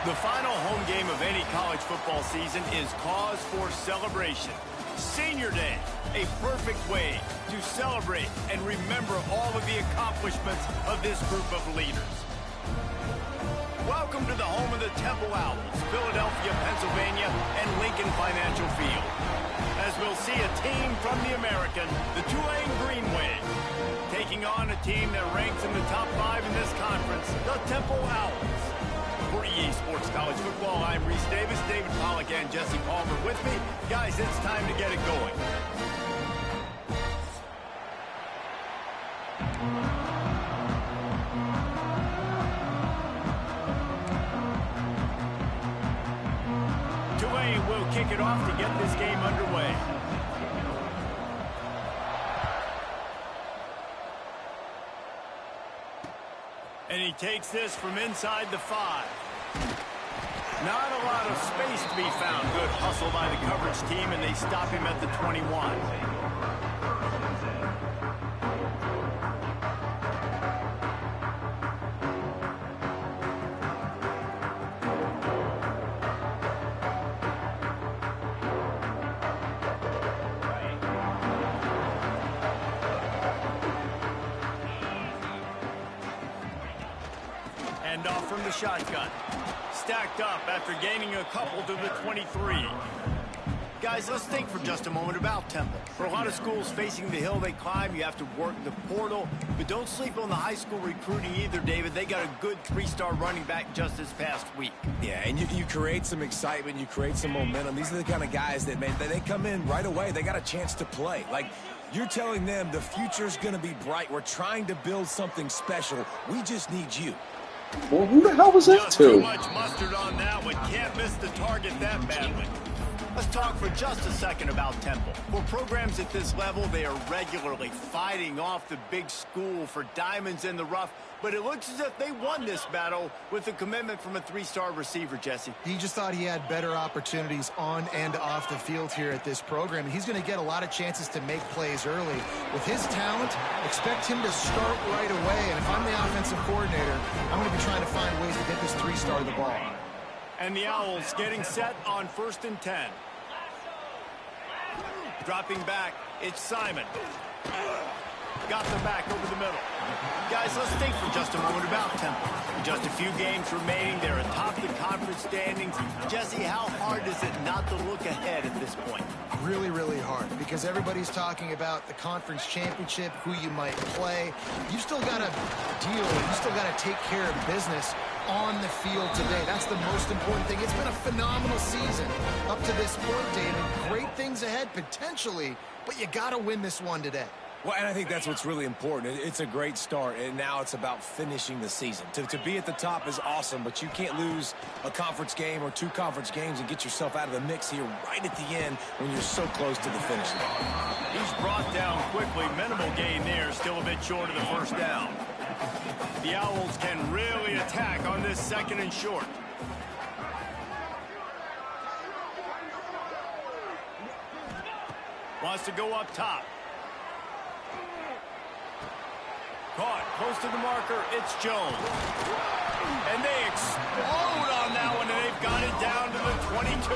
The final home game of any college football season is cause for celebration. Senior Day, a perfect way to celebrate and remember all of the accomplishments of this group of leaders. Welcome to the home of the Temple Owls, Philadelphia, Pennsylvania, and Lincoln Financial Field. As we'll see a team from the American, the Tulane Green Wave, taking on a team that ranks in the top 5 in this conference, the Temple Owls. For EA Sports College Football, I'm Reese Davis, David Pollack, and Jesse Palmer with me. Guys, it's time to get it going. Tulane will kick it off to get this game underway. And he takes this from inside the 5. Not a lot of space to be found. Good hustle by the coverage team, and they stop him at the 21. And off from the shotgun. Stacked up after gaining a couple to the 23. Guys, let's think for just a moment about Temple. For a lot of schools facing the hill they climb, you have to work the portal. But don't sleep on the high school recruiting either, David. They got a good 3-star running back just this past week. Yeah, and you create some excitement, you create some momentum. These are the kind of guys that, man, they come in right away. They got a chance to play. Like, you're telling them the future's going to be bright. We're trying to build something special. We just need you. Well, who the hell was that just to? Too much mustard on that one. Can't miss the target that badly. Let's talk for just a second about Temple. For programs at this level, they are regularly fighting off the big school for diamonds in the rough. But it looks as if they won this battle with a commitment from a 3-star receiver, Jesse. He just thought he had better opportunities on and off the field here at this program. He's going to get a lot of chances to make plays early. With his talent, expect him to start right away. And if I'm the offensive coordinator, I'm going to be trying to find ways to get this 3-star the ball. And the Owls getting set on 1st and 10. Dropping back, it's Simon. Got the back over the middle. Guys, let's think for just a moment about Temple. Just a few games remaining. They're atop the conference standings. Jesse, how hard is it not to look ahead at this point? Really, really hard, because everybody's talking about the conference championship, who you might play. You've still got to deal, you still got to take care of business on the field today. That's the most important thing. It's been a phenomenal season up to this point, David. Great things ahead, potentially, but you got to win this one today. Well, and I think that's what's really important. It's a great start, and now it's about finishing the season. To be at the top is awesome, but you can't lose a conference game or 2 conference games and get yourself out of the mix here right at the end when you're so close to the finish line. He's brought down quickly. Minimal gain there, still a bit short of the 1st down. The Owls can really attack on this 2nd and short. Wants to go up top. Caught close to the marker. It's Jones. And they explode on that one, and they've got it down to the 22.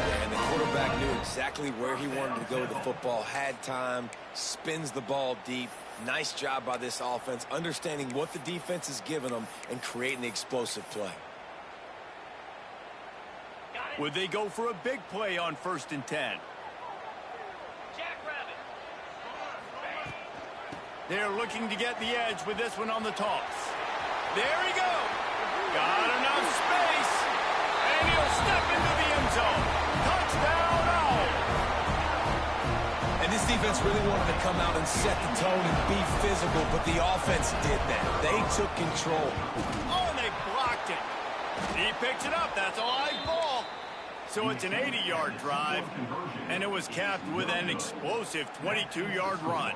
And the quarterback knew exactly where he wanted to go with the football, had time, spins the ball deep. Nice job by this offense, understanding what the defense is giving them and creating the explosive play. Would they go for a big play on 1st and 10? They're looking to get the edge with this one on the toss. There he goes. Got enough space. And he'll step into the end zone. Touchdown, Owls. And this defense really wanted to come out and set the tone and be physical, but the offense did that. They took control. Oh, and they blocked it. He picks it up. That's a live ball. So it's an 80-yard drive, and it was capped with an explosive 22-yard run.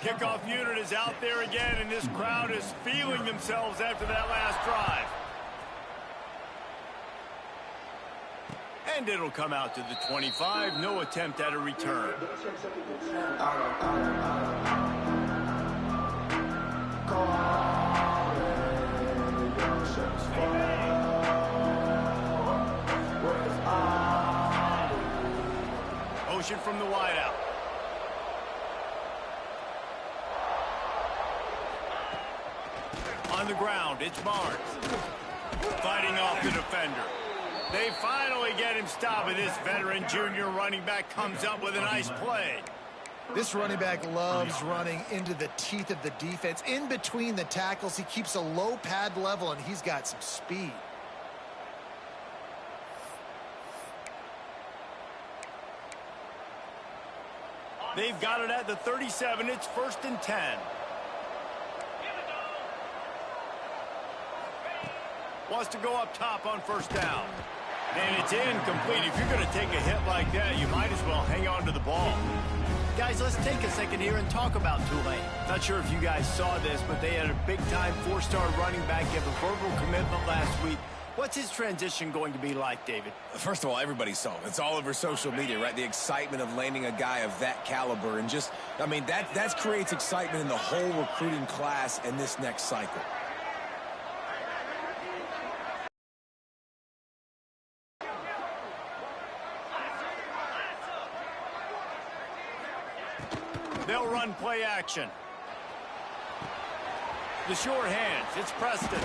Kickoff unit is out there again, and this crowd is feeling themselves after that last drive. And it'll come out to the 25. No attempt at a return. Motion from the wideout. On the ground, it's Barnes. Fighting off the defender. They finally get him stopped, and this veteran junior running back comes up with a nice play. This running back loves running into the teeth of the defense. In between the tackles, he keeps a low pad level, and he's got some speed. They've got it at the 37. It's 1st and 10. Wants to go up top on 1st down. And it's incomplete. If you're going to take a hit like that, you might as well hang on to the ball. Guys, let's take a second here and talk about Tulane. Not sure if you guys saw this, but they had a big-time 4-star running back give a verbal commitment last week. What's his transition going to be like, David? First of all, everybody saw it. It's all over social media, right? The excitement of landing a guy of that caliber. And just, I mean, that creates excitement in the whole recruiting class in this next cycle. They'll run play action. The short hands. It's Preston.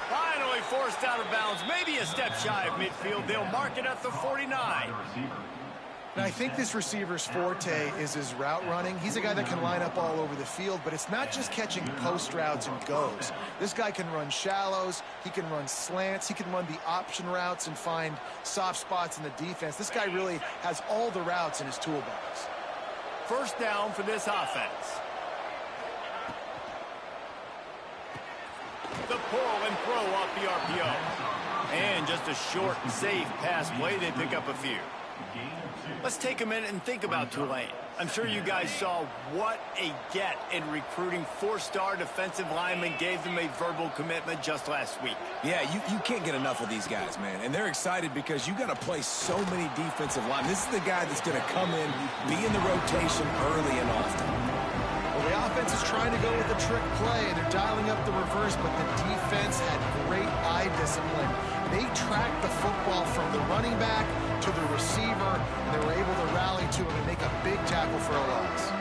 Finally forced out of bounds. Maybe a step shy of midfield. They'll mark it at the 49. And I think this receiver's forte is his route running. He's a guy that can line up all over the field, but it's not just catching post routes and goes. This guy can run shallows. He can run slants. He can run the option routes and find soft spots in the defense. This guy really has all the routes in his toolbox. 1st down for this offense. The pull and throw off the RPO. And just a short, safe pass play. They pick up a few. Let's take a minute and think about Tulane. I'm sure you guys saw what a get in recruiting. 4-star defensive linemen gave them a verbal commitment just last week. Yeah, you can't get enough of these guys, man. And they're excited because you got to play so many defensive linemen. This is the guy that's going to come in, be in the rotation early and often. Well, the offense is trying to go with a trick play, and they're dialing up the reverse, but the defense had great eye discipline. They tracked the football from the running back to the receiver, and they were able to rally to him and make a big tackle for a loss.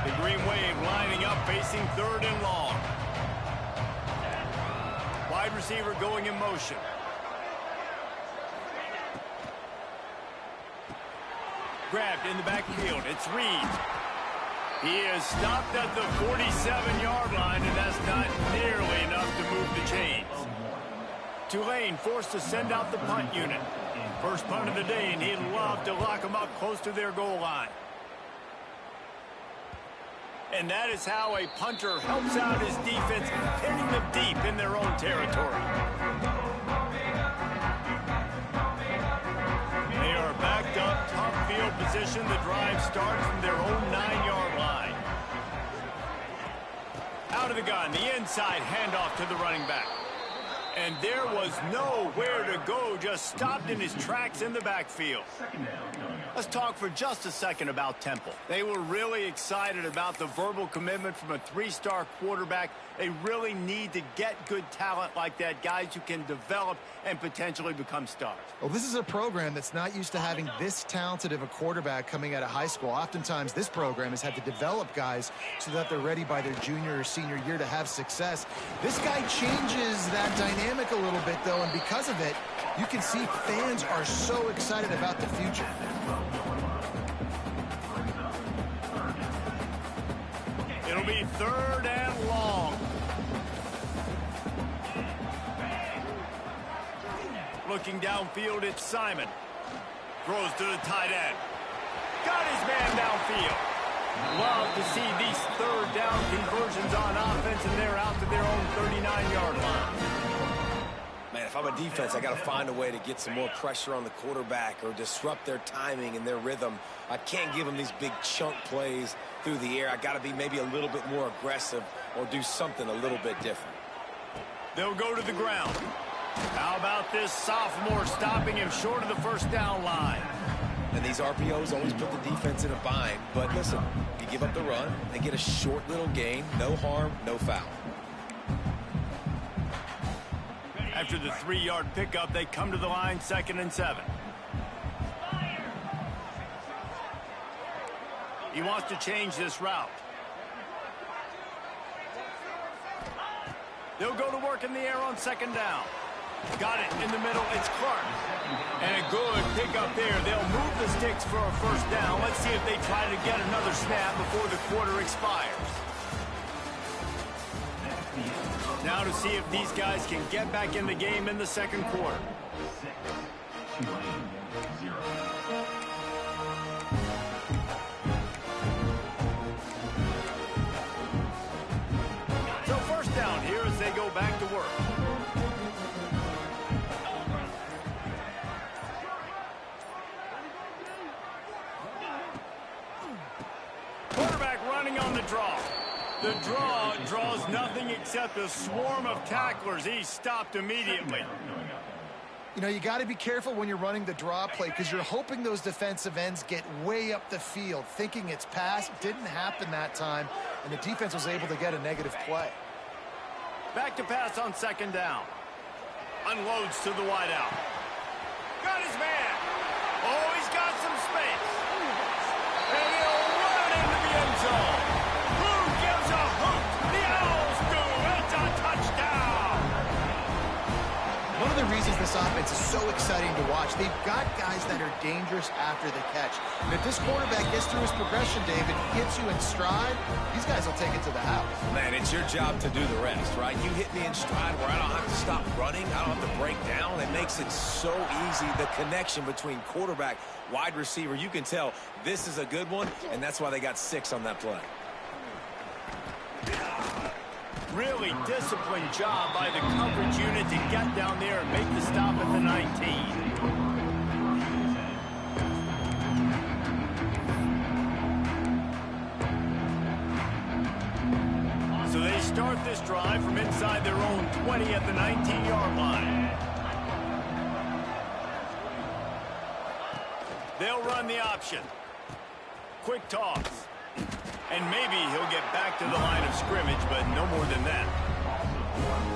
The Green Wave lining up, facing 3rd and long. Wide receiver going in motion. Grabbed in the backfield. It's Reed. He is stopped at the 47-yard line, and that's not nearly enough to move the chains. Tulane forced to send out the punt unit. First punt of the day, and he'd love to lock them up close to their goal line. And that is how a punter helps out his defense, hitting them deep in their own territory. They are backed up, tough field position. The drive starts from their own 9-yard line. Out of the gun, the inside handoff to the running back. And there was nowhere to go, just stopped in his tracks in the backfield. Let's talk for just a second about Temple. They were really excited about the verbal commitment from a 3-star quarterback. They really need to get good talent like that, guys who can develop and potentially become stars. Well, this is a program that's not used to having this talented of a quarterback coming out of high school. Oftentimes, this program has had to develop guys so that they're ready by their junior or senior year to have success. This guy changes that dynamic a little bit, though, and because of it, you can see fans are so excited about the future. It'll be 3rd and long. Looking downfield, it's Simon. Throws to the tight end. Got his man downfield. Love to see these 3rd down conversions on offense, and they're out to their own 39-yard line. Man, if I'm a defense, I got to find a way to get some more pressure on the quarterback or disrupt their timing and their rhythm. I can't give them these big chunk plays through the air. I got to be maybe a little bit more aggressive or do something a little bit different. They'll go to the ground. How about this sophomore stopping him short of the first down line? And these RPOs always put the defense in a bind. But listen, you give up the run, they get a short little gain, no harm, no foul. After the 3-yard pickup, they come to the line 2nd and 7. He wants to change this route. They'll go to work in the air on 2nd down. Got it in the middle. It's Clark. And a good pickup there. They'll move the sticks for a first down. Let's see if they try to get another snap before the quarter expires. Now to see if these guys can get back in the game in the second quarter. So first down here as they go back to work. Quarterback running on the draw. The draw draws nothing except a swarm of tacklers. He's stopped immediately. You know, you got to be careful when you're running the draw play because you're hoping those defensive ends get way up the field, thinking it's pass. Didn't happen that time, and the defense was able to get a negative play. Back to pass on 2nd down. Unloads to the wideout. Got his man. Oh, he's got some space. And he'll run into the end zone. Who gives a hoot? The Owls do. It's a touchdown. One of the reasons this offense is so exciting to watch, they've got guys that are dangerous after the catch. And if this quarterback gets through his progression, David, gets you in stride, these guys will take it to the house. Man, it's your job to do the rest, right? You hit me in stride where I don't have to stop running. I don't have to break down. It makes it so easy. The connection between quarterback, wide receiver, you can tell this is a good one, and that's why they got 6 on that play. Really disciplined job by the coverage unit to get down there and make the stop at the 19. So they start this drive from inside their own 20 at the 19-yard line. They'll run the option. Quick toss. And maybe he'll get back to the line of scrimmage, but no more than that.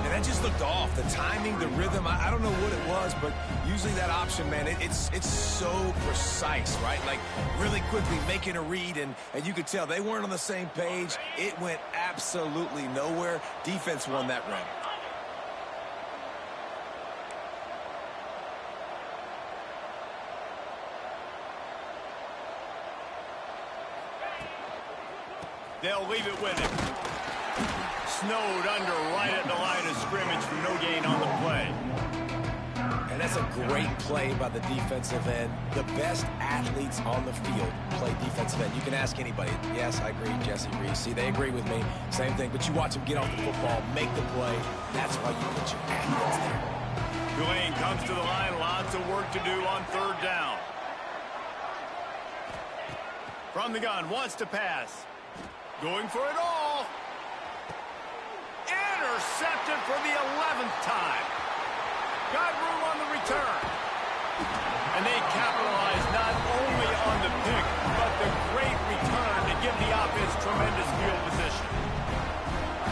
And that just looked off. The timing, the rhythm, I don't know what it was, but usually that option, man, it's so precise, right? Like really quickly making a read, and you could tell they weren't on the same page. It went absolutely nowhere. Defense won that round. They'll leave it with him. Snowed under right at the line of scrimmage for no gain on the play. And that's a great play by the defensive end. The best athletes on the field play defensive end. You can ask anybody. Yes, I agree, Jesse Reese. See, they agree with me. Same thing. But you watch them get off the football, make the play. That's why you put your athletes there. Tulane comes to the line. Lots of work to do on 3rd down. From the gun, wants to pass. Going for it all. Intercepted for the 11th time. Got room on the return. And they capitalize not only on the pick, but the great return to give the offense tremendous field position.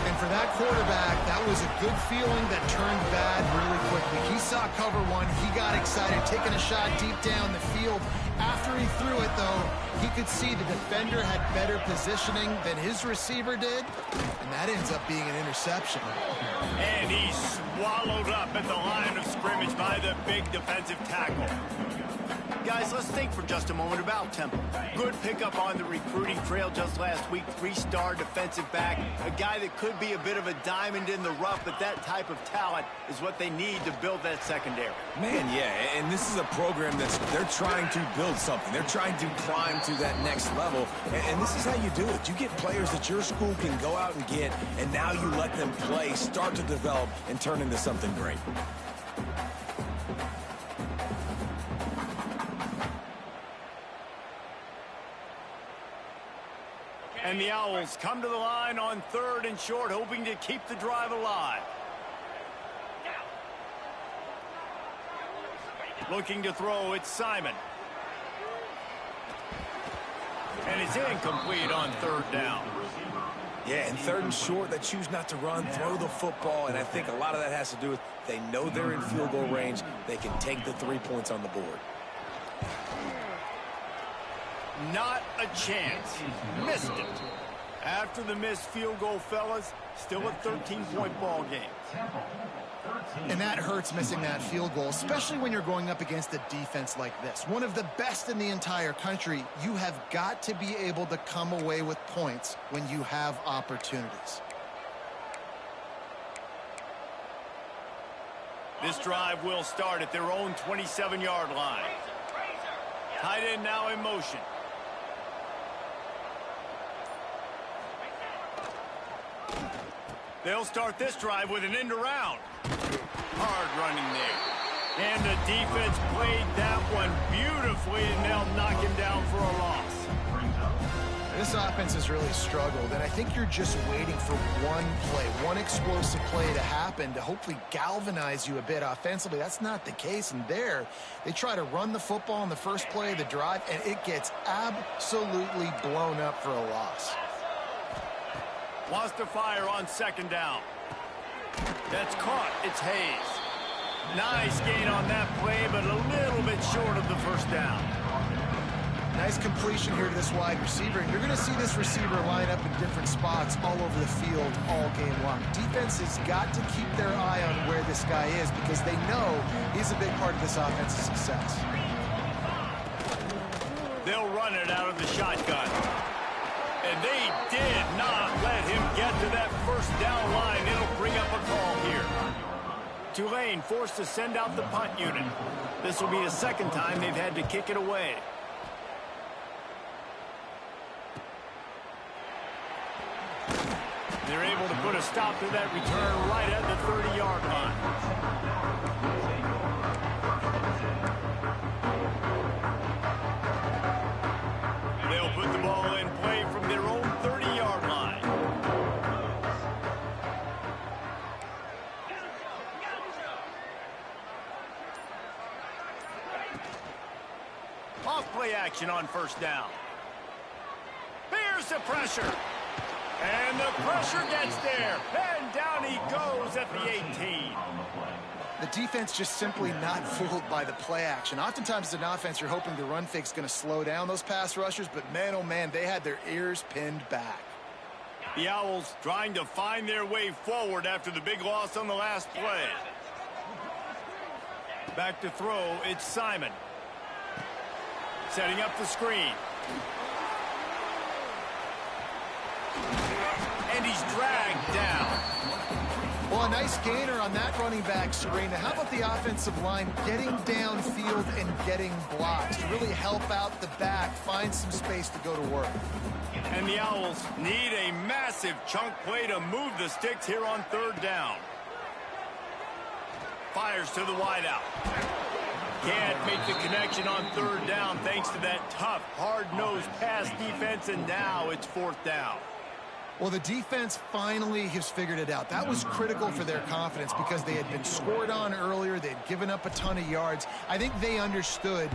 And for that quarterback, that was a good feeling that turned bad really quickly. He saw cover 1. He got excited, taking a shot deep down the field. After he threw it, though, he could see the defender had better positioning than his receiver did, and that ends up being an interception. And he's swallowed up at the line of scrimmage by the big defensive tackle. Guys, let's think for just a moment about Temple. Good pickup on the recruiting trail just last week. 3-star defensive back. A guy that could be a bit of a diamond in the rough, but that type of talent is what they need to build that secondary. Man, yeah, and this is a program they're trying to build something. They're trying to climb to that next level, and this is how you do it. You get players that your school can go out and get, and now you let them play, start to develop, and turn into something great. And the Owls come to the line on 3rd and short, hoping to keep the drive alive. Looking to throw, it's Simon. And it's incomplete on third down. Yeah, and third and short, they choose not to run, throw the football, and I think a lot of that has to do with they know they're in field goal range. They can take the 3 points on the board. Not a chance. Missed it. After the missed field goal, fellas, still a 13-point ball game. And that hurts, missing that field goal, especially when you're going up against a defense like this. One of the best in the entire country. You have got to be able to come away with points when you have opportunities. This drive will start at their own 27-yard line. Tight end now in motion. They'll start this drive with an end around. Hard running there. And the defense played that one beautifully, and they'll knock him down for a loss. This offense has really struggled, and I think you're just waiting for one play, one explosive play to happen to hopefully galvanize you a bit offensively. That's not the case, and there they try to run the football in the first play of the drive, and it gets absolutely blown up for a loss. Wants to fire on second down. That's caught. It's Hayes. Nice gain on that play, but a little bit short of the first down. Nice completion here to this wide receiver, and you're going to see this receiver line up in different spots all over the field all game long. Defense has got to keep their eye on where this guy is because they know he's a big part of this offense's success. They'll run it out of the shotgun. And they did not let him get to that first down line. It'll bring up a call here. Tulane forced to send out the punt unit. This will be the second time they've had to kick it away. They're able to put a stop to that return right at the 30-yard line. They'll put the ball in play from their own 30-yard line. Off play action on first down. Here's the pressure. And the pressure gets there. And down he goes at the 18. The defense just simply not fooled by the play action. Oftentimes as an offense, you're hoping the run fake's going to slow down those pass rushers, but man, oh man, they had their ears pinned back. The Owls trying to find their way forward after the big loss on the last play. Back to throw, it's Simon. Setting up the screen. And he's dragged down. Well, a nice gainer on that running back screen. Now, how about the offensive line getting downfield and getting blocks to really help out the back, find some space to go to work. And the Owls need a massive chunk play to move the sticks here on third down. Fires to the wideout. Can't make the connection on third down thanks to that tough, hard-nosed pass defense, and now it's fourth down. Well, the defense finally has figured it out. That was critical for their confidence because they had been scored on earlier. They had given up a ton of yards. I think they understood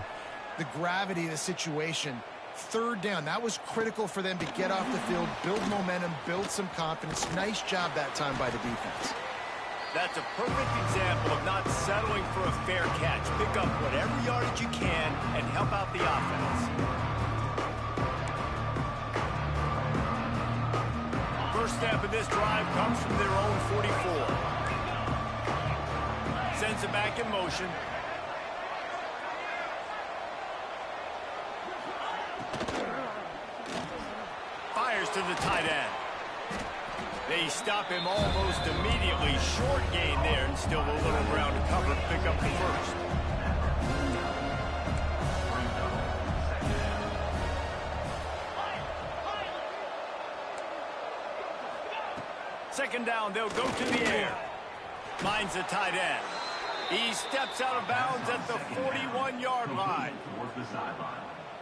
the gravity of the situation. Third down, that was critical for them to get off the field, build momentum, build some confidence. Nice job that time by the defense. That's a perfect example of not settling for a fair catch. Pick up whatever yardage you can and help out the offense. First step in this drive comes from their own 44. Sends it back in motion. Fires to the tight end. They stop him almost immediately. Short gain there, and still a little ground to cover to pick up the first. Second down, they'll go to the air. Finds the tight end. He steps out of bounds at the 41-yard line.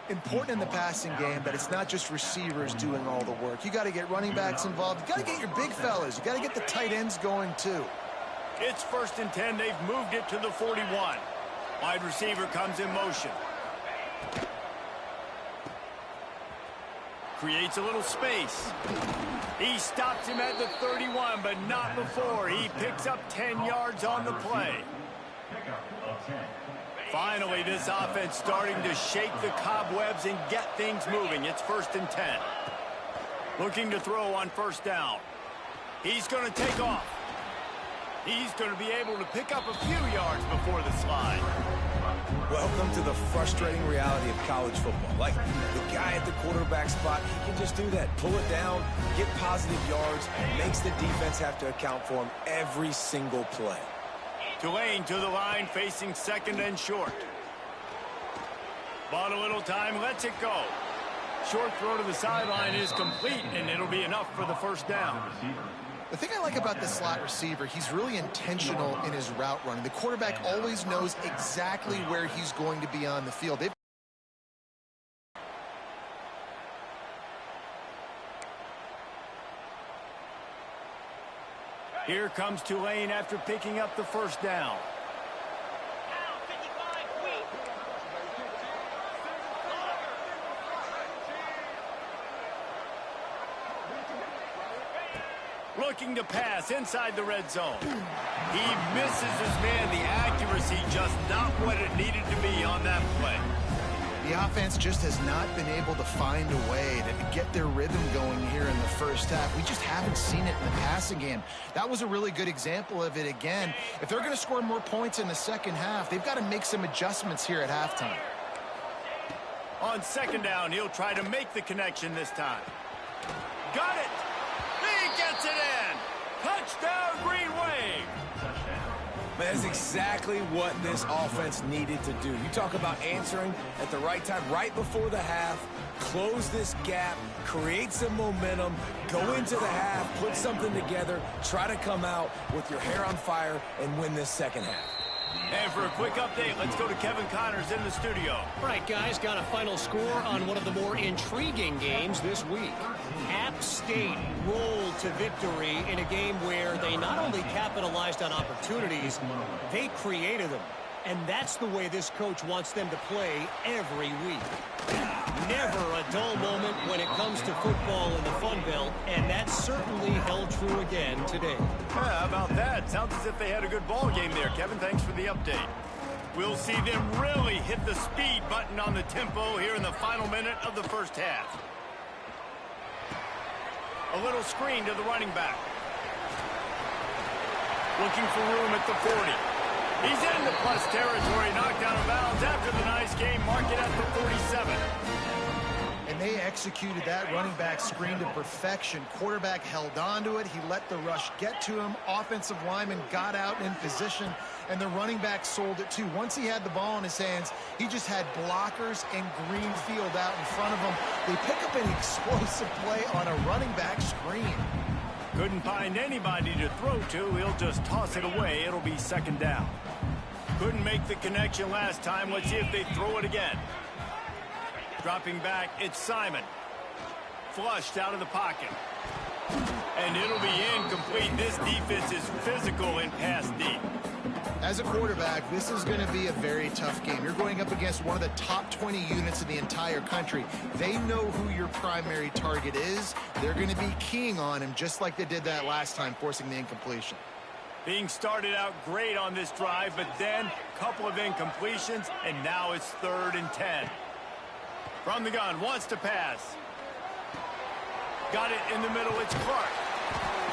Important in the passing game that it's not just receivers doing all the work. You got to get running backs involved. You got to get your big fellas. You got to get the tight ends going too. It's 1st and 10. They've moved it to the 41. Wide receiver comes in motion. Creates a little space. He stops him at the 31, but not before. He picks up 10 yards on the play. Finally, this offense starting to shake the cobwebs and get things moving. It's 1st and 10. Looking to throw on 1st down. He's going to take off. He's going to be able to pick up a few yards before the slide. Welcome to the frustrating reality of college football. Like, the guy at the quarterback spot, he can just do that. Pull it down, get positive yards, makes the defense have to account for him every single play. Tulane to the line, facing 2nd and short. Bought a little time, lets it go. Short throw to the sideline is complete, and it'll be enough for the 1st down. The thing I like about this slot receiver, he's really intentional in his route running. The quarterback always knows exactly where he's going to be on the field. Here comes Tulane after picking up the 1st down. Looking to pass inside the red zone. He misses his man. The accuracy just not what it needed to be on that play. The offense just has not been able to find a way to get their rhythm going here in the 1st half. We just haven't seen it in the passing game. That was a really good example of it again. If they're going to score more points in the 2nd half, they've got to make some adjustments here at halftime. On 2nd down, he'll try to make the connection this time. Got it! He gets it in! Touchdown, Green Wave! That's exactly what this offense needed to do. You talk about answering at the right time, right before the half, close this gap, create some momentum, go into the half, put something together, try to come out with your hair on fire and win this 2nd half. And for a quick update, let's go to Kevin Connors in the studio. All right, guys, got a final score on one of the more intriguing games this week. App State rolled to victory in a game where they not only capitalized on opportunities, they created them. And that's the way this coach wants them to play every week. Never a dull moment when it comes to football in the Fun Belt, and that certainly held true again today. Yeah, how about that? Sounds as if they had a good ball game there. Kevin, thanks for the update. We'll see them really hit the speed button on the tempo here in the final minute of the 1st half. A little screen to the running back. Looking for room at the 40. He's in the plus territory, knocked out of bounds after the nice game. Mark it at the 47. And they executed that running back screen to perfection. Quarterback held on to it. He let the rush get to him. Offensive lineman got out in position, and the running back sold it too. Once he had the ball in his hands, he just had blockers and green field out in front of him. They pick up an explosive play on a running back screen. Couldn't find anybody to throw to. He'll just toss it away. It'll be 2nd down. Couldn't make the connection last time. Let's see if they throw it again. Dropping back, it's Simon. Flushed out of the pocket. And it'll be incomplete. This defense is physical in pass deep. As a quarterback, this is going to be a very tough game. You're going up against one of the top 20 units in the entire country. They know who your primary target is. They're going to be keying on him just like they did that last time, forcing the incompletion. Being started out great on this drive, but then a couple of incompletions, and now it's 3rd and 10. From the gun, wants to pass. Got it in the middle, it's Clark.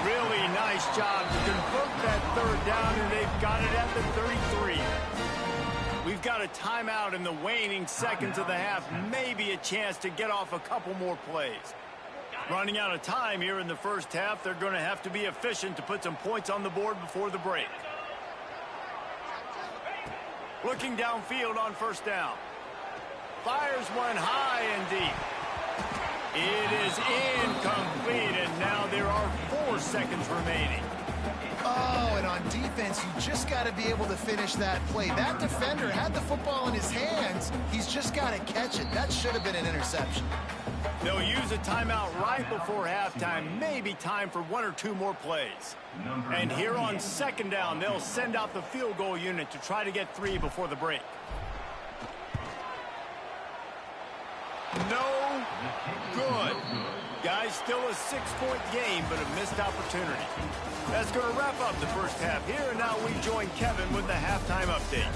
Really nice job to convert that 3rd down, and they've got it at the 33. We've got a timeout in the waning seconds of the half, maybe a chance to get off a couple more plays. Running out of time here in the 1st half, they're going to have to be efficient to put some points on the board before the break. Looking downfield on 1st down. Fires one high and deep. It is incomplete, and now there are 4 seconds remaining. Oh, and on defense, you just got to be able to finish that play. That defender had the football in his hands. He's just got to catch it. That should have been an interception. They'll use a timeout right before halftime, maybe time for 1 or 2 more plays. And here on second down, they'll send out the field goal unit to try to get 3 before the break. No good. Guys, still a 6-point game, but a missed opportunity. That's going to wrap up the first half here, and now we join Kevin with the halftime update.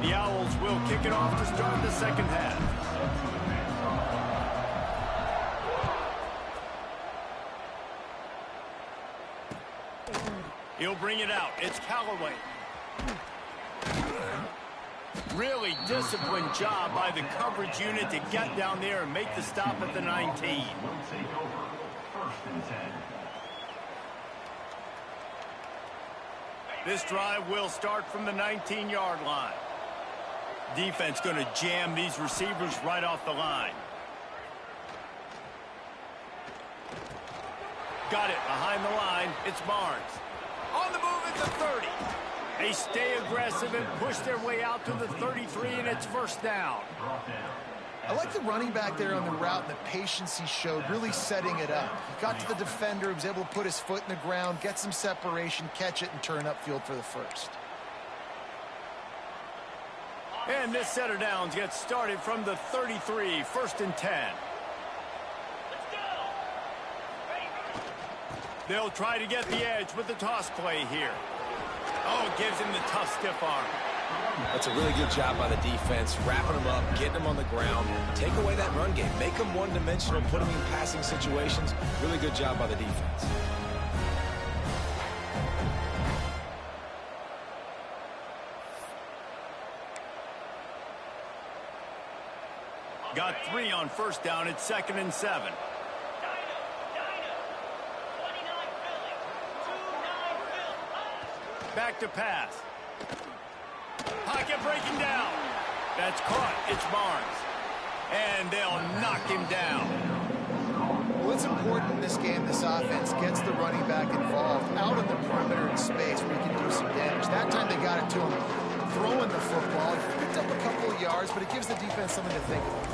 The Owls will kick it off to start the second half. He'll bring it out. It's Callaway. Really disciplined job by the coverage unit to get down there and make the stop at the 19. This drive will start from the 19-yard line. Defense going to jam these receivers right off the line. Got it behind the line. It's Barnes. On the move at the 30. They stay aggressive and push their way out to the 33, and it's first down. I like the running back there on the route and the patience he showed, really setting it up. He got to the defender, he was able to put his foot in the ground, get some separation, catch it, and turn upfield for the first. And this set of downs gets started from the 33, first and 10. They'll try to get the edge with the toss play here. Oh, it gives him the tough, stiff arm. That's a really good job by the defense, wrapping them up, getting them on the ground. Take away that run game. Make them one-dimensional, put them in passing situations. Really good job by the defense. Got 3 on first down. It's 2nd and 7. Back to pass. Pocket breaking down. That's caught. It's Barnes. And they'll knock him down. Well, it's important in this game, this offense gets the running back involved out in the perimeter in space where he can do some damage. That time they got it to him throwing the football. He picked up a couple of yards, but it gives the defense something to think about.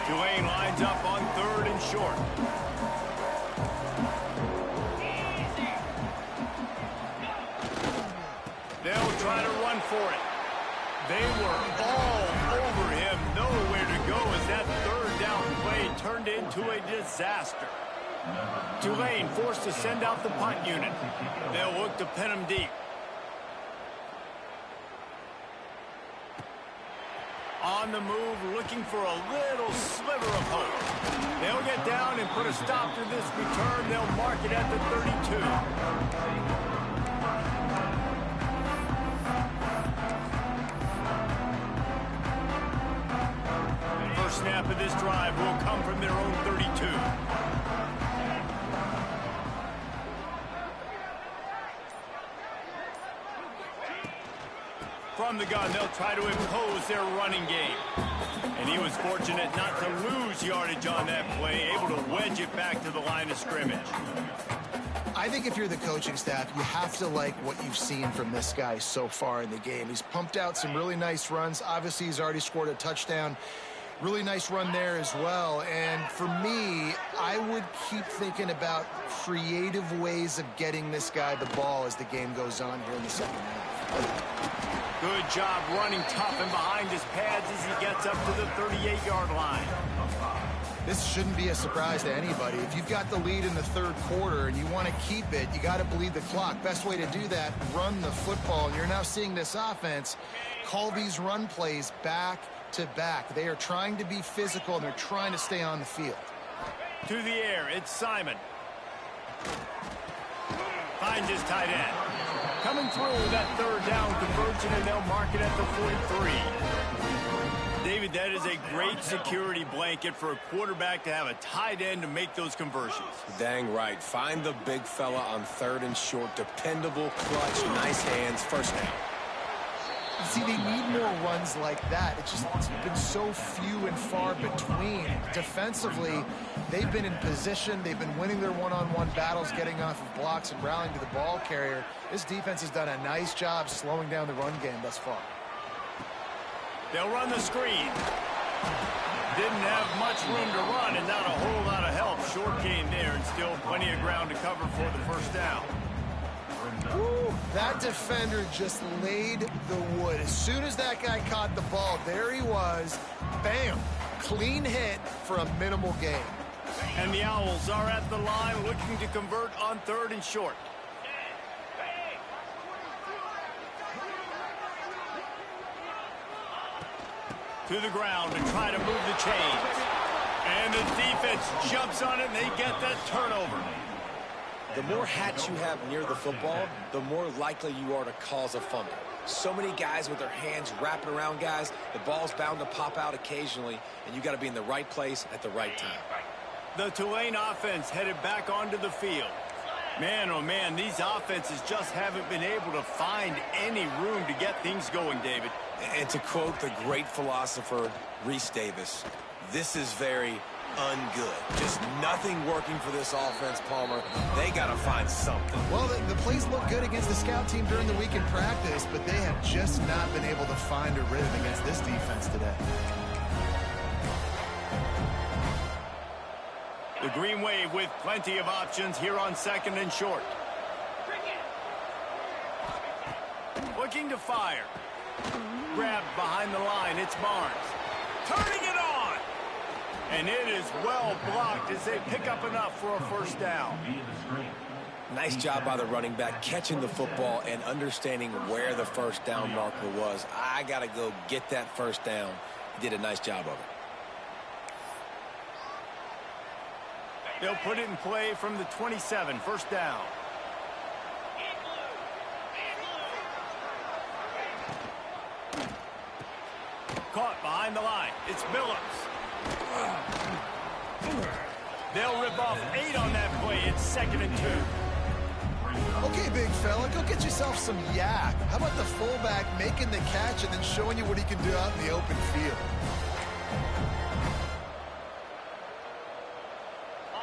Tulane lines up on 3rd and short. They'll try to run for it. They were all over him. Nowhere to go as that 3rd down play turned into a disaster. Tulane forced to send out the punt unit. They'll look to pin him deep. On the move, looking for a little sliver of hope. They'll get down and put a stop to this return. They'll mark it at the 32. First snap of this drive will come from their own 32. From the gun, they'll try to impose their running game. And he was fortunate not to lose yardage on that play, able to wedge it back to the line of scrimmage. I think if you're the coaching staff, you have to like what you've seen from this guy so far in the game. He's pumped out some really nice runs. Obviously, he's already scored a touchdown. Really nice run there as well. And for me, I would keep thinking about creative ways of getting this guy the ball as the game goes on here in the second half. Good job running tough and behind his pads as he gets up to the 38-yard line. This shouldn't be a surprise to anybody. If you've got the lead in the 3rd quarter and you want to keep it, you got to bleed the clock. Best way to do that, run the football. And you're now seeing this offense call these run plays back to back. They are trying to be physical and they're trying to stay on the field. To the air, it's Simon. Finds his tight end. Coming through that 3rd down conversion, and they'll mark it at the 43. David, that is a great security blanket for a quarterback to have a tight end to make those conversions. Dang right. Find the big fella on 3rd and short. Dependable, clutch, nice hands, first down. See, they need more runs like that. It's been so few and far between. Defensively, they've been in position. They've been winning their one-on-one battles, getting off of blocks and rallying to the ball carrier. This defense has done a nice job slowing down the run game thus far. They'll run the screen. Didn't have much room to run and not a whole lot of help. Short gain there and still plenty of ground to cover for the first down. Woo, that defender just laid the wood. As soon as that guy caught the ball, there he was. Bam! Clean hit for a minimal gain. And the Owls are at the line looking to convert on 3rd and short. To the ground to try to move the chains. And the defense jumps on it and they get that turnover. The more hats you have near the football, the more likely you are to cause a fumble. So many guys with their hands wrapping around guys, the ball's bound to pop out occasionally, and you got to be in the right place at the right time. The Tulane offense headed back onto the field. Man, oh man, these offenses just haven't been able to find any room to get things going, David. And to quote the great philosopher, Reese Davis, this is very ungood. Just nothing working for this offense, Palmer. They got to find something. Well, the plays look good against the scout team during the week in practice, but they have just not been able to find a rhythm against this defense today. The Green Wave with plenty of options here on 2nd and short. Looking to fire. Grabbed behind the line. It's Barnes. Turning it on. And it is well blocked as they pick up enough for a first down. Nice job by the running back catching the football and understanding where the first down marker was. I got to go get that first down. He did a nice job of it. They'll put it in play from the 27, first down. Caught behind the line. It's Billups. They'll rip off 8 on that play. It's 2nd and 2. Okay, big fella, go get yourself some yak. How about the fullback making the catch and then showing you what he can do out in the open field?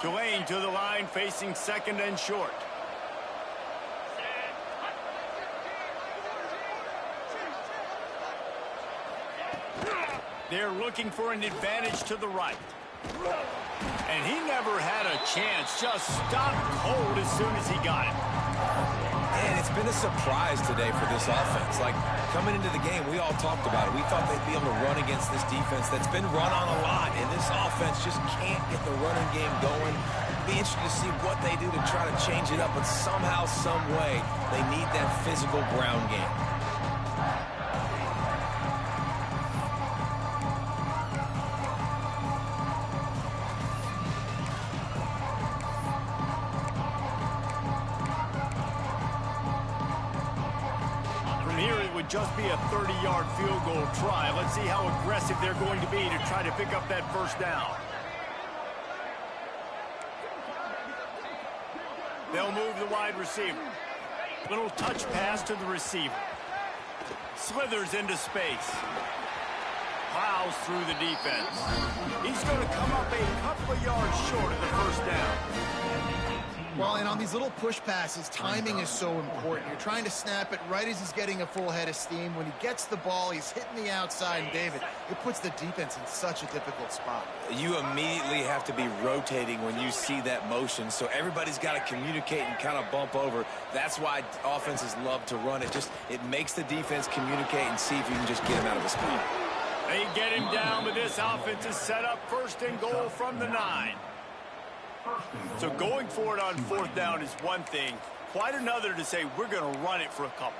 Tulane to the line facing 2nd and short. They're looking for an advantage to the right. And he never had a chance. Just stopped cold as soon as he got it. And it's been a surprise today for this offense. Like, coming into the game, we all talked about it. We thought they'd be able to run against this defense that's been run on a lot. And this offense just can't get the running game going. It'll be interesting to see what they do to try to change it up. But somehow, some way, they need that physical ground game. Just be a 30-yard field goal try. Let's see how aggressive they're going to be to try to pick up that first down. They'll move the wide receiver. Little touch pass to the receiver. Slithers into space. Plows through the defense. He's going to come up a couple of yards short of the first down. Well, and on these little push passes, timing is so important. You're trying to snap it right as he's getting a full head of steam. When he gets the ball, he's hitting the outside, and David, it puts the defense in such a difficult spot. You immediately have to be rotating when you see that motion, so everybody's got to communicate and kind of bump over. That's why offenses love to run it. It makes the defense communicate and see if you can just get him out of his spot. They get him down, but this offense is set up 1st and goal from the 9. So going for it on 4th down is one thing. Quite another to say we're going to run it for a couple.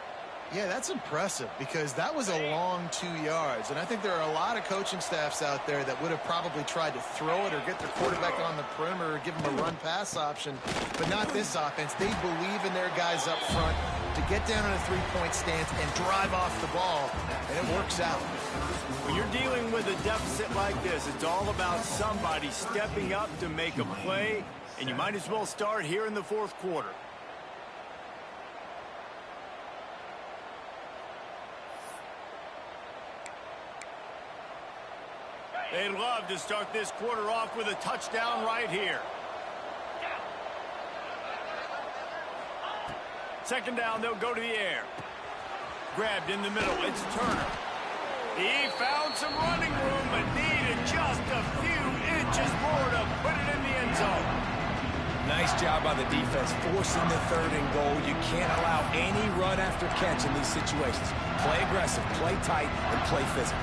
Yeah, that's impressive because that was a long 2 yards. And I think there are a lot of coaching staffs out there that would have probably tried to throw it or get their quarterback on the perimeter or give him a run-pass option. But not this offense. They believe in their guys up front to get down in a three-point stance and drive off the ball. And it works out. When you're dealing with a deficit like this, it's all about somebody stepping up to make a play. And you might as well start here in the 4th quarter. They'd love to start this quarter off with a touchdown right here. Second down, they'll go to the air. Grabbed in the middle, it's Turner. He found some running room, but needed just a few inches more to put it in the end zone. Nice job by the defense forcing the 3rd and goal. You can't allow any run after catch in these situations. Play aggressive, play tight, and play physical.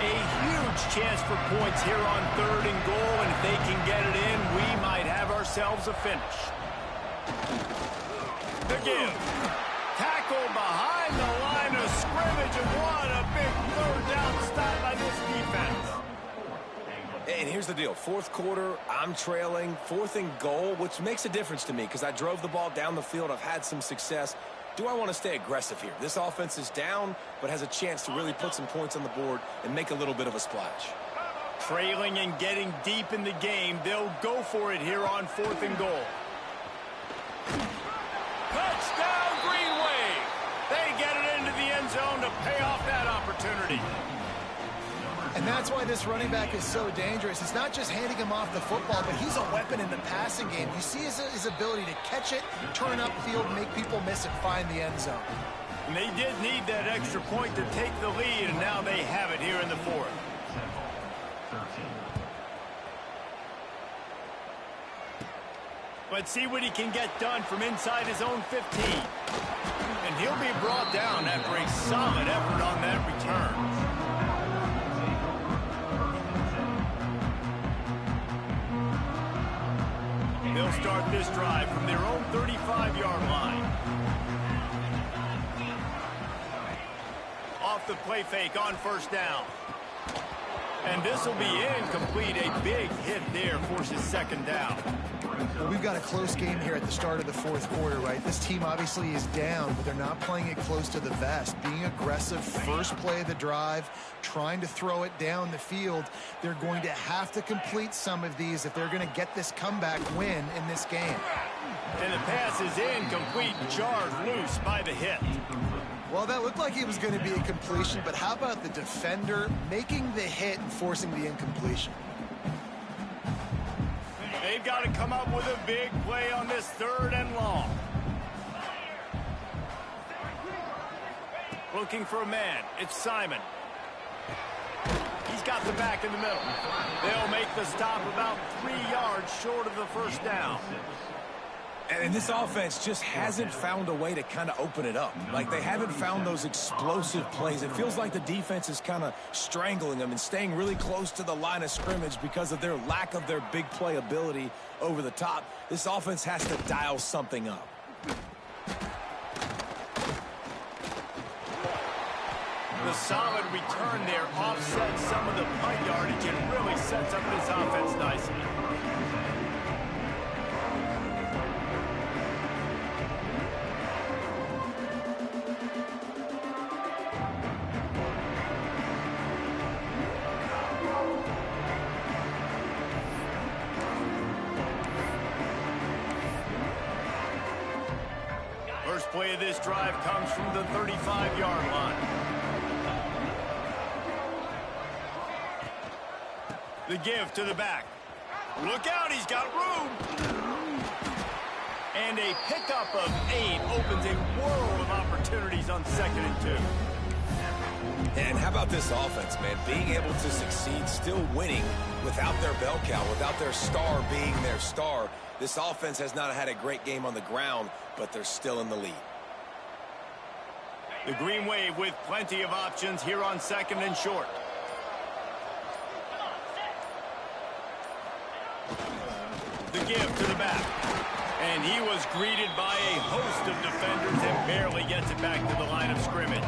A huge chance for points here on 3rd and goal, and if they can get it in, we might have ourselves a finish. The give. Tackle behind the line of scrimmage, and what a big 3rd down stop by this defense. And here's the deal. 4th quarter, I'm trailing. 4th and goal, which makes a difference to me because I drove the ball down the field. I've had some success. Do I want to stay aggressive here? This offense is down, but has a chance to really put some points on the board and make a little bit of a splash. Trailing and getting deep in the game, they'll go for it here on 4th and goal. Touchdown, Green Wave! They get it into the end zone to pay off that opportunity. And that's why this running back is so dangerous. It's not just handing him off the football, but he's a weapon in the passing game. You see his ability to catch it, turn upfield, make people miss it, find the end zone. And they did need that extra point to take the lead, and now they have it here in the 4th. Let's see what he can get done from inside his own 15. And he'll be brought down after a solid effort on that return. They'll start this drive from their own 35-yard line. Off the play fake on 1st down. And this will be incomplete. A big hit there forces 2nd down. Well, we've got a close game here at the start of the 4th quarter, right? This team obviously is down, but they're not playing it close to the vest. Being aggressive, first play of the drive, trying to throw it down the field. They're going to have to complete some of these if they're going to get this comeback win in this game. And the pass is incomplete, jarred loose by the hit. Well, that looked like it was going to be a completion, but how about the defender making the hit and forcing the incompletion? They've got to come up with a big play on this 3rd and long. Looking for a man. It's Simon. He's got the back in the middle. They'll make the stop about 3 yards short of the 1st down. And this offense just hasn't found a way to kind of open it up. Like, they haven't found those explosive plays. It feels like the defense is kind of strangling them and staying really close to the line of scrimmage because of their lack of their big play ability over the top. This offense has to dial something up. The solid return there offsets some of the punt yardage and really sets up this offense nicely. First play of this drive comes from the 35-yard line. The give to the back. Look out, he's got room. And a pickup of 8 opens a world of opportunities on 2nd and 2. And how about this offense, man? Being able to succeed, still winning without their bell cow, without their star being their star. This offense has not had a great game on the ground, but they're still in the lead. The Green Wave with plenty of options here on 2nd and short. The give to the back. And he was greeted by a host of defenders and barely gets it back to the line of scrimmage.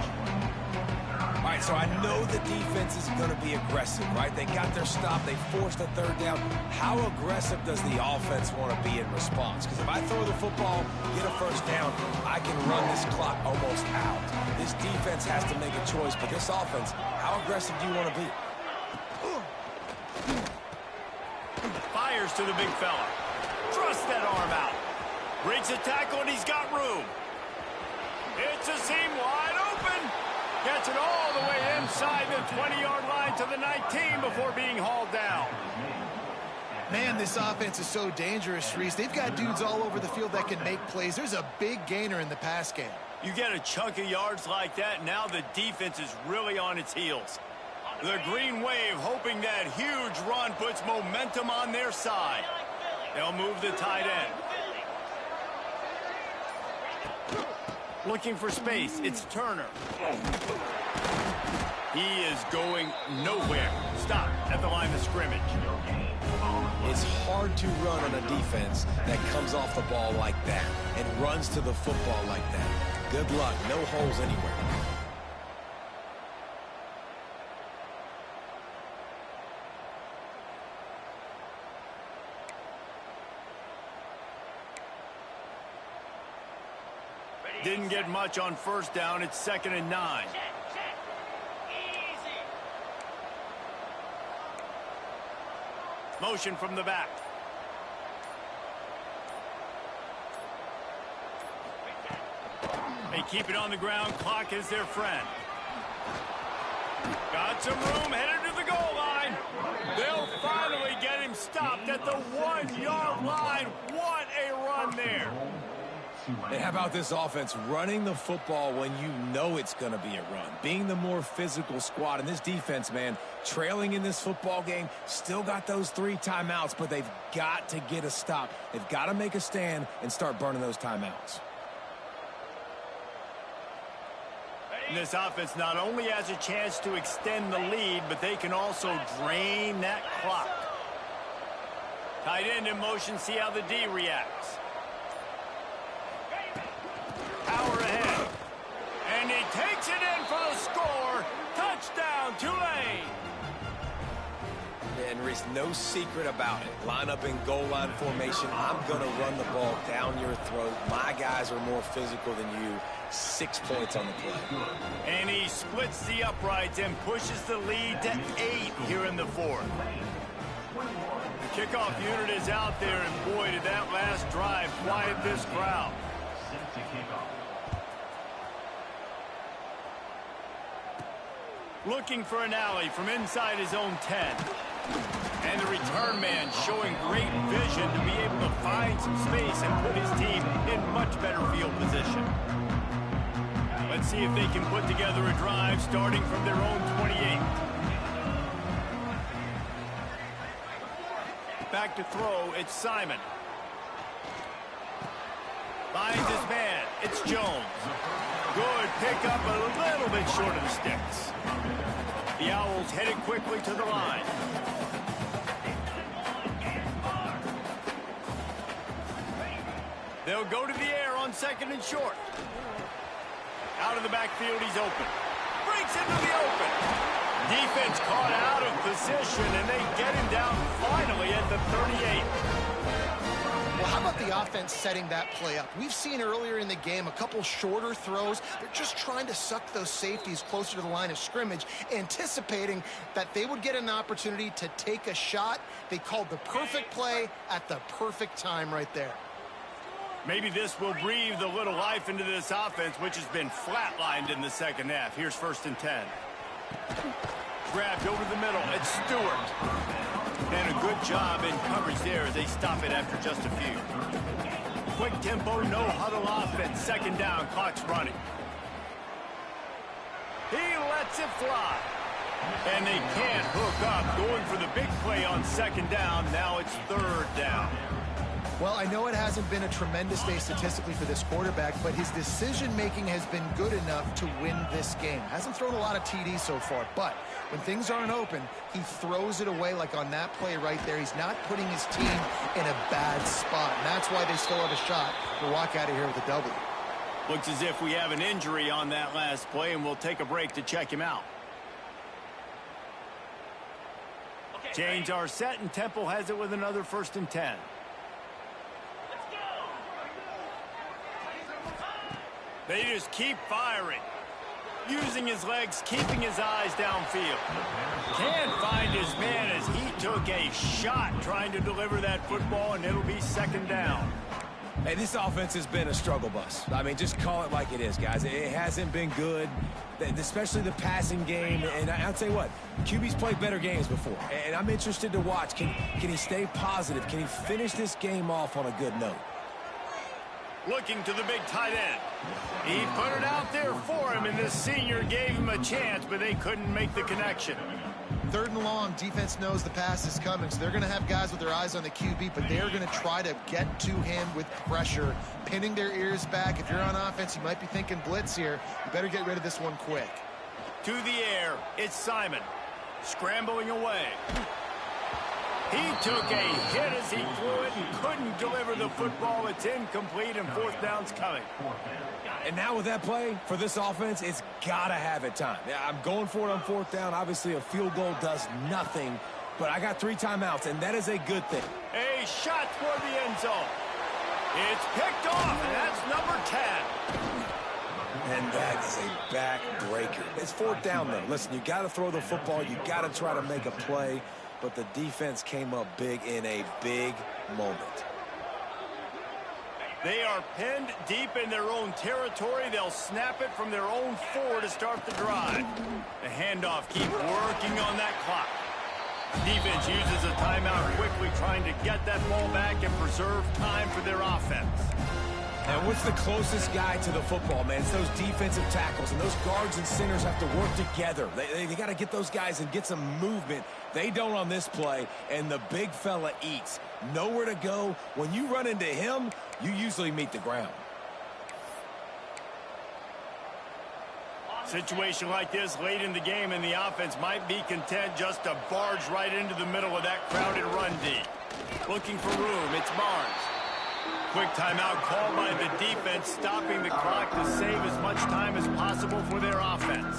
All right, so I know the defense is going to be aggressive, right? They got their stop. They forced a 3rd down. How aggressive does the offense want to be in response? Because if I throw the football, get a 1st down, I can run this clock almost out. This defense has to make a choice, but this offense, how aggressive do you want to be? Fires to the big fella. Thrust that arm out. Breaks a tackle, and he's got room. It's a seam wide open. Gets it all the way inside the 20-yard line to the 19 before being hauled down. Man, this offense is so dangerous, Reese. They've got dudes all over the field that can make plays. There's a big gainer in the pass game. You get a chunk of yards like that, now the defense is really on its heels. The Green Wave hoping that huge run puts momentum on their side. They'll move the tight end. Looking for space, it's Turner. He is going nowhere. Stop at the line of scrimmage. It's hard to run on a defense that comes off the ball like that and runs to the football like that. Good luck. No holes anywhere. Didn't get much on first down. It's 2nd and 9. Motion from the back. They keep it on the ground. Clock is their friend. Got some room, headed to the goal line. They'll finally get him stopped at the 1-yard line. What a run there. And how about this offense running the football when you know it's going to be a run? Being the more physical squad. And this defense, man, trailing in this football game, still got those 3 timeouts, but they've got to get a stop. They've got to make a stand and start burning those timeouts. This offense not only has a chance to extend the lead, but they can also drain that clock. Tight end in motion, see how the D reacts. Power ahead. And he takes it in for the score. Touchdown, Tulane. And Reese, no secret about it. Line up in goal line formation. I'm going to run the ball down your throat. My guys are more physical than you. 6 points on the play. And he splits the uprights and pushes the lead to 8 here in the 4th. The kickoff unit is out there, and boy, did that last drive quiet this crowd. Looking for an alley from inside his own 10. And the return man showing great vision to be able to find some space and put his team in much better field position. Let's see if they can put together a drive starting from their own 28. Back to throw, it's Simon. Finds his man, it's Jones. Good pickup, a little bit short of the sticks. The Owls headed quickly to the line. They'll go to the air on 2nd and short. Out of the backfield, he's open. Breaks into the open. Defense caught out of position, and they get him down finally at the 38. Well, how about the offense setting that play up? We've seen earlier in the game a couple shorter throws. They're just trying to suck those safeties closer to the line of scrimmage, anticipating that they would get an opportunity to take a shot. They called the perfect play at the perfect time right there. Maybe this will breathe a little life into this offense, which has been flatlined in the 2nd half. Here's 1st and 10. Grabbed over the middle. It's Stewart. And a good job in coverage there as they stop it after just a few. Quick tempo, no huddle offense. 2nd down, clock's running. He lets it fly. And they can't hook up. Going for the big play on 2nd down. Now it's 3rd down. Well, I know it hasn't been a tremendous day statistically for this quarterback, but his decision-making has been good enough to win this game. Hasn't thrown a lot of TDs so far, but when things aren't open, he throws it away like on that play right there. He's not putting his team in a bad spot, and that's why they still have a shot to walk out of here with a W. Looks as if we have an injury on that last play, and we'll take a break to check him out. Chains are set, and Temple has it with another 1st and 10. They just keep firing. Using his legs, keeping his eyes downfield. Can't find his man as he took a shot trying to deliver that football, and it'll be 2nd down. Hey, this offense has been a struggle bus. I mean, just call it like it is, guys. It hasn't been good, especially the passing game. And I'll tell you what, QB's played better games before. And I'm interested to watch. Can he stay positive? Can he finish this game off on a good note? Looking to the big tight end. He put it out there for him, and this senior gave him a chance, but they couldn't make the connection. 3rd and long, defense knows the pass is coming, so they're going to have guys with their eyes on the QB, but they're going to try to get to him with pressure, pinning their ears back. If you're on offense, you might be thinking blitz here. You better get rid of this one quick. To the air, it's Simon. Scrambling away. He took a hit as he threw it and couldn't deliver the football. It's incomplete, and 4th down's coming. And now with that play, for this offense, it's got to have it time. Yeah, I'm going for it on 4th down. Obviously, a field goal does nothing, but I got 3 timeouts, and that is a good thing. A shot toward the end zone. It's picked off, and that's number 10. And that is a back-breaker. It's 4th down, though. Listen, you got to throw the football. You got to try to make a play, but the defense came up big in a big moment. They are pinned deep in their own territory. They'll snap it from their own 4 to start the drive. The handoff keep working on that clock. Defense uses a timeout quickly, trying to get that ball back and preserve time for their offense. And what's the closest guy to the football, man? It's those defensive tackles, and those guards and centers have to work together. They got to get those guys and get some movement. They don't on this play, and the big fella eats. Nowhere to go. When you run into him, you usually meet the ground. Situation like this late in the game, and the offense might be content just to barge right into the middle of that crowded run D. Looking for room, it's Barnes. Quick timeout called by the defense, stopping the clock to save as much time as possible for their offense.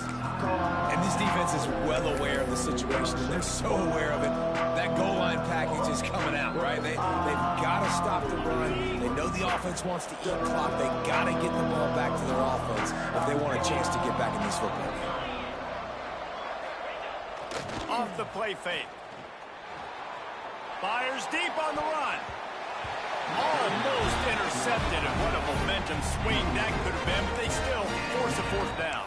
And this defense is well aware of the situation, and they're so aware of it. That goal line package is coming out, right? They've got to stop the run. They know the offense wants to eat clock. They got to get the ball back to their offense if they want a chance to get back in this football game. Off the play fake. Fires deep on the run. Almost intercepted, and what a momentum swing that could have been, but they still force a 4th down.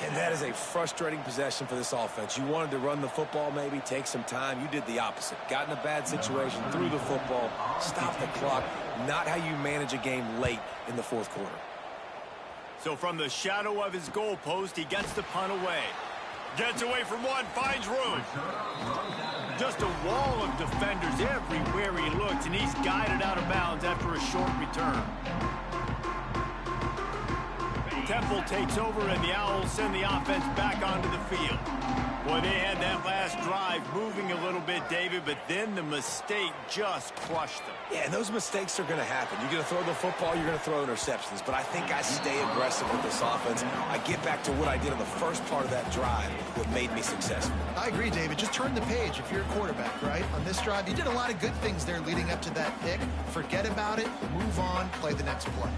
And that is a frustrating possession for this offense. You wanted to run the football, maybe take some time. You did the opposite. Got in a bad situation, threw the football, stopped the clock. Not how you manage a game late in the 4th quarter. So from the shadow of his goalpost, he gets the punt away. Gets away from one, finds room. Just a wall of defenders everywhere he looks, and he's guided out of bounds after a short return. Temple takes over, and the Owls send the offense back onto the field. Boy, they had that last drive moving a little bit, David, but then the mistake just crushed them. Yeah, and those mistakes are going to happen. You're going to throw the football, you're going to throw interceptions. But I think I stay aggressive with this offense. I get back to what I did on the first part of that drive that made me successful. I agree, David. Just turn the page if you're a quarterback, right? On this drive, you did a lot of good things there leading up to that pick. Forget about it, move on, play the next play.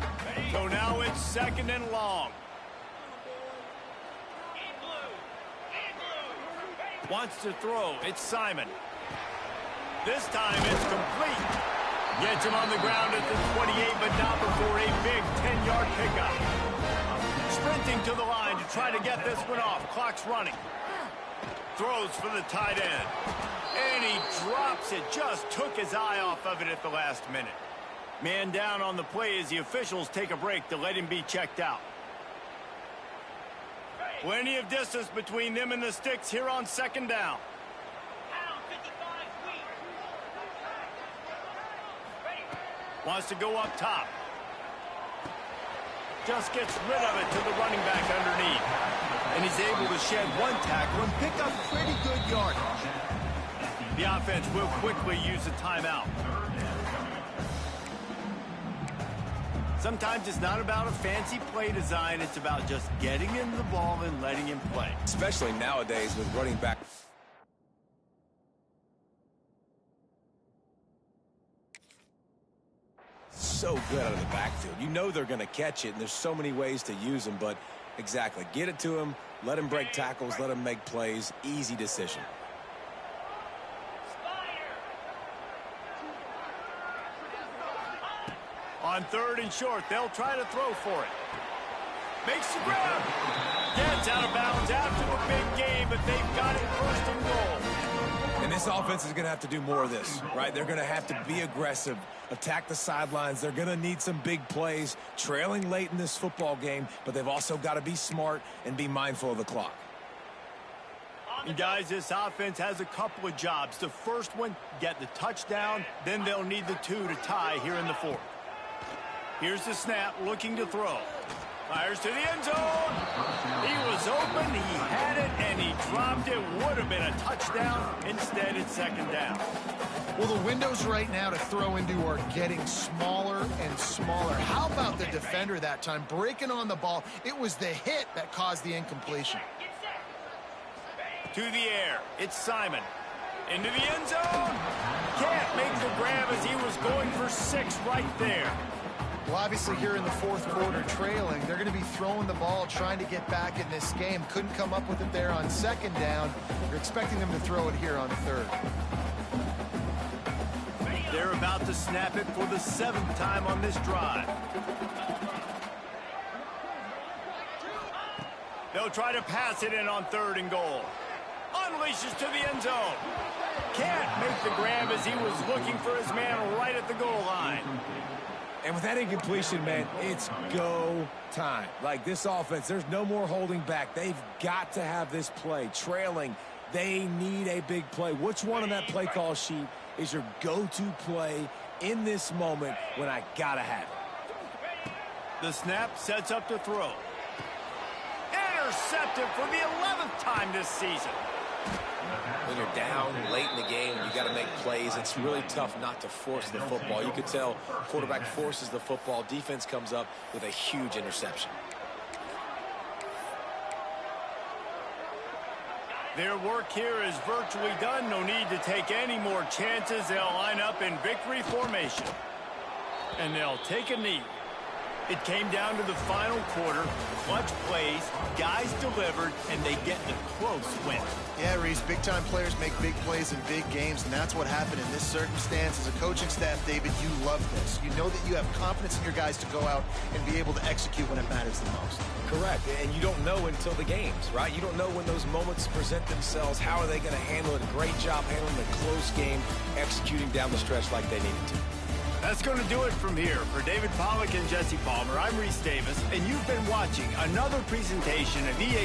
So now it's 2nd and long. Wants to throw. It's Simon. This time it's complete. Gets him on the ground at the 28, but not before a big 10-yard pickup. Sprinting to the line to try to get this one off. Clock's running. Throws for the tight end. And he drops it. Just took his eye off of it at the last minute. Man down on the play as the officials take a break to let him be checked out. Plenty of distance between them and the sticks here on 2nd down. Wants to go up top. Just gets rid of it to the running back underneath. And he's able to shed one tackle and pick up pretty good yardage. The offense will quickly use a timeout. Sometimes it's not about a fancy play design. It's about just getting him the ball and letting him play. Especially nowadays with running back. So good out of the backfield. You know they're going to catch it, and there's so many ways to use them, but exactly. Get it to him, let him break tackles, let him make plays. Easy decision. On 3rd and short, they'll try to throw for it. Makes the grab. Gets out of bounds after the big game, but they've got it 1st and goal. And this offense is going to have to do more of this, right? They're going to have to be aggressive, attack the sidelines. They're going to need some big plays, trailing late in this football game, but they've also got to be smart and be mindful of the clock. And guys, this offense has a couple of jobs. The first one, get the touchdown. Then they'll need the 2 to tie here in the 4th. Here's the snap, looking to throw. Fires to the end zone. He was open, he had it, and he dropped it. Would have been a touchdown. Instead, it's 2nd down. Well, the windows right now to throw into are getting smaller and smaller. How about the defender that time breaking on the ball? It was the hit that caused the incompletion. To the air, it's Simon. Into the end zone. Can't make the grab as he was going for 6 right there. Well, obviously here in the 4th quarter trailing, they're going to be throwing the ball, trying to get back in this game. Couldn't come up with it there on 2nd down. You're expecting them to throw it here on 3rd. They're about to snap it for the 7th time on this drive. They'll try to pass it in on 3rd and goal. Unleashes to the end zone. Can't make the grab as he was looking for his man right at the goal line. And with that incompletion, man, it's go time. Like this offense, there's no more holding back. They've got to have this play. Trailing, they need a big play. Which one on that play call sheet is your go-to play in this moment when I gotta have it? The snap sets up to throw. Intercepted for the 11th time this season. When you're down late in the game, you got to make plays. It's really tough not to force the football. You could tell quarterback forces the football. Defense comes up with a huge interception. Their work here is virtually done. No need to take any more chances. They'll line up in victory formation. And they'll take a knee. It came down to the final quarter. Clutch plays, guys delivered, and they get the close win. Yeah, Reese, big-time players make big plays in big games, and that's what happened in this circumstance. As a coaching staff, David, you love this. You know that you have confidence in your guys to go out and be able to execute when it matters the most. Correct, and you don't know until the games, right? You don't know when those moments present themselves. How are they going to handle it? A great job handling the close game, executing down the stretch like they needed to. That's going to do it from here. For David Pollack and Jesse Palmer, I'm Reese Davis, and you've been watching another presentation of EA